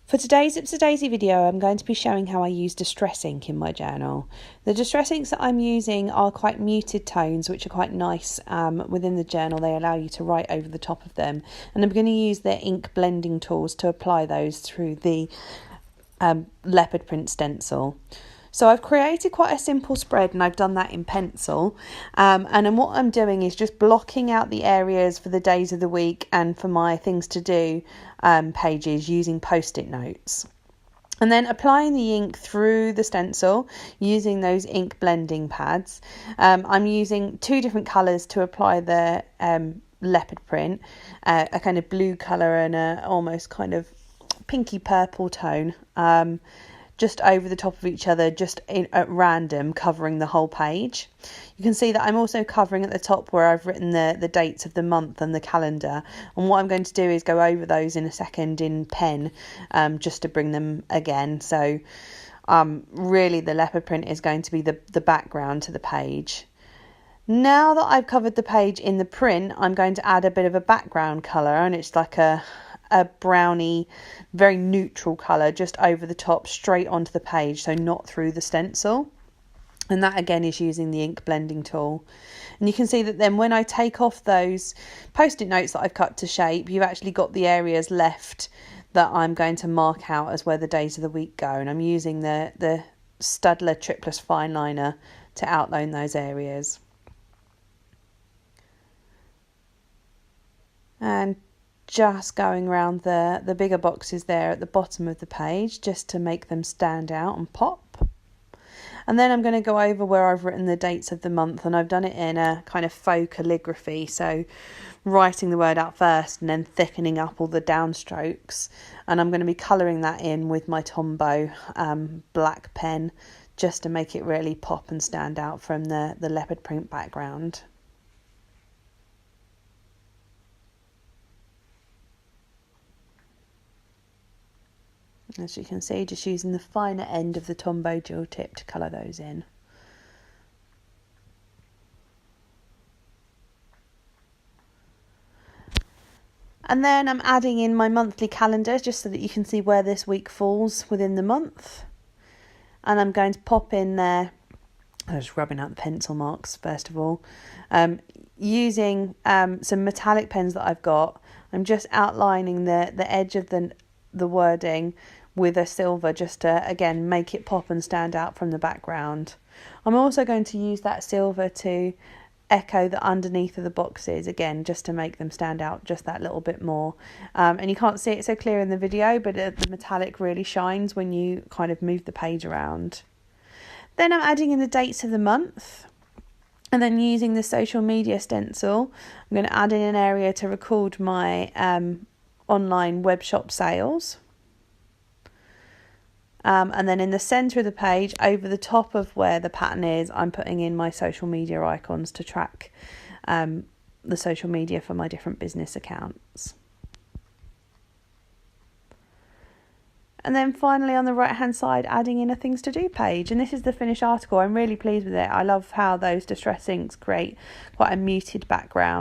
For today's Ipsy Daisy video, I'm going to be showing how I use distress ink in my journal. The distress inks that I'm using are quite muted tones, which are quite nice within the journal. They allow you to write over the top of them. And I'm going to use the ink blending tools to apply those through the Leopard print stencil. So I've created quite a simple spread and I've done that in pencil. And then what I'm doing is just blocking out the areas for the days of the week and for my things to do pages using post-it notes. And then applying the ink through the stencil using those ink blending pads. I'm using two different colours to apply the leopard print, a kind of blue colour and a almost kind of pinky purple tone. Just over the top of each other, just at random, covering the whole page. You can see that I'm also covering at the top where I've written the dates of the month and the calendar. And what I'm going to do is go over those in a second in pen, just to bring them again. So really the leopard print is going to be the background to the page. Now that I've covered the page in the print, I'm going to add a bit of a background colour, and it's like a browny, very neutral colour just over the top, straight onto the page, so not through the stencil. And that again is using the ink blending tool. And you can see that then when I take off those post-it notes that I've cut to shape, you've actually got the areas left that I'm going to mark out as where the days of the week go. And I'm using the Studler Triplus fine liner to outline those areas. And just going around the bigger boxes there at the bottom of the page just to make them stand out and pop. And then I'm going to go over where I've written the dates of the month, and I've done it in a kind of faux calligraphy, so writing the word out first and then thickening up all the downstrokes. And I'm going to be colouring that in with my Tombow black pen just to make it really pop and stand out from the leopard print background. As you can see, just using the finer end of the Tombow dual tip to colour those in. And then I'm adding in my monthly calendar just so that you can see where this week falls within the month. And I'm going to pop in there, I'm just rubbing out the pencil marks first of all, using some metallic pens that I've got. I'm just outlining the edge of the wording with a silver just to again make it pop and stand out from the background. I'm also going to use that silver to echo the underneath of the boxes again just to make them stand out just that little bit more. And you can't see it so clear in the video, but the metallic really shines when you kind of move the page around. Then I'm adding in the dates of the month. And then using the social media stencil, I'm going to add in an area to record my online web shop sales. And then in the centre of the page, over the top of where the pattern is, I'm putting in my social media icons to track the social media for my different business accounts. And then finally on the right hand side, adding in a things to do page. And this is the finished article. I'm really pleased with it. I love how those distress inks create quite a muted background.